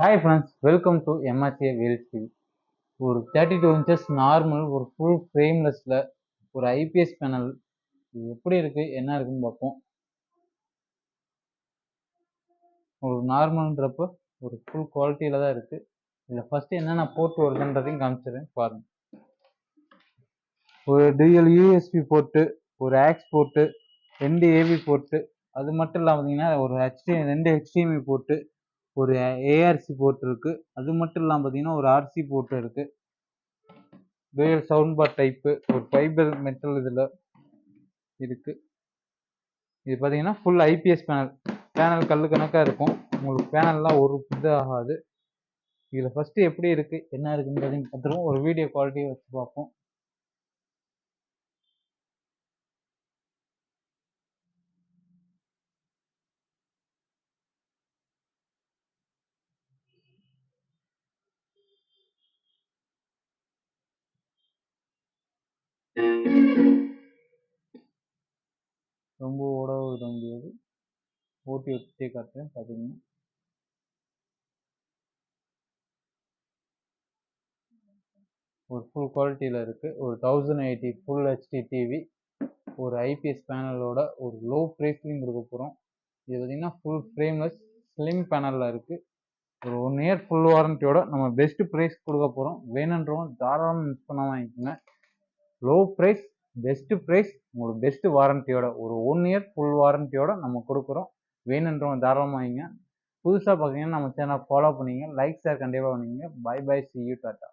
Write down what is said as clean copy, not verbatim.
Hi friends, welcome to MRCA wheels TV. ஒரு 32 inches normal ஒரு full ஃப்ரேம்லெஸ்ல ஒரு ஐபிஎஸ் பேனல் இது எப்படி இருக்கு என்ன இருக்குன்னு பார்ப்போம். ஒரு நார்மல்ன்றப்போ ஒரு ஃபுல் குவாலிட்டியில தான் இருக்கு. இதில் ஃபர்ஸ்ட் என்னென்ன போர்ட் வருதுன்றதையும் காமிச்சிடுறேன் பாருங்க. ஒரு டிஎல் யூஎஸ்பி போர்ட்டு, ஒரு ஆக்ஸ் போர்ட்டு, 2 ஏவி போர்ட்டு, அது மட்டும் இல்லாமல் பார்த்தீங்கன்னா ஒரு ரெண்டு ஹெச்டிஎம்ஐ போர்ட்டு, ஒரு ஏஆர்சி போர்ட் இருக்கு. அது மட்டும் இல்லாமல் பார்த்தீங்கன்னா ஒரு ஆர்சி போர்ட் இருக்கு. டூயல் சவுண்ட் பார் டைப்பு, ஒரு ஃபைபர் மெட்டல் இதில் இருக்கு. இது பார்த்தீங்கன்னா ஃபுல் ஐபிஎஸ் பேனல் கல்லு கணக்காக இருக்கும். உங்களுக்கு பேனல்லாம் ஒரு இது ஆகாது. இதில் ஃபஸ்ட்டு எப்படி இருக்கு என்ன இருக்குன்றதையும் பார்த்துருவோம். ஒரு வீடியோ குவாலிட்டியை வச்சு பார்ப்போம். ரொம்ப ஓட விட முடியாது, ஓட்டி வச்சுட்டே காட்டுறேன் பார்த்தீங்கன்னா. ஒரு ஃபுல் குவாலிட்டியில் இருக்குது. ஒரு 1080 ஃபுல் ஹெச்டி டிவி, ஒரு ஐபிஎஸ் பேனலோட ஒரு லோ ப்ரைஸ்லையும் கொடுக்க போகிறோம். இது பார்த்தீங்கன்னா ஃபுல் ஃப்ரேம்லெஸ் ஸ்லிம் பேனலில் இருக்குது. ஒரு 1 இயர் ஃபுல் வாரண்டியோட நம்ம பெஸ்ட் ப்ரைஸ் கொடுக்க போகிறோம். வேணுன்றவங்க தாராளமாக மிஸ் பண்ண வாங்கிக்கோங்க. லோ ப்ரைஸ், பெஸ்ட் ப்ரைஸ், உங்களுக்கு பெஸ்ட் வாரண்டியோட ஒரு 1 இயர் ஃபுல் வாரண்டியோட நம்ம கொடுக்குறோம். வேணுன்றவங்க தாராளமாக வாங்கிங்க. புதுசாக பார்த்தீங்கன்னா நம்ம சேனல் ஃபாலோ பண்ணிங்க, லைக் ஷேர் கண்டிப்பாக பண்ணிங்க. Bye bye, see you, tata.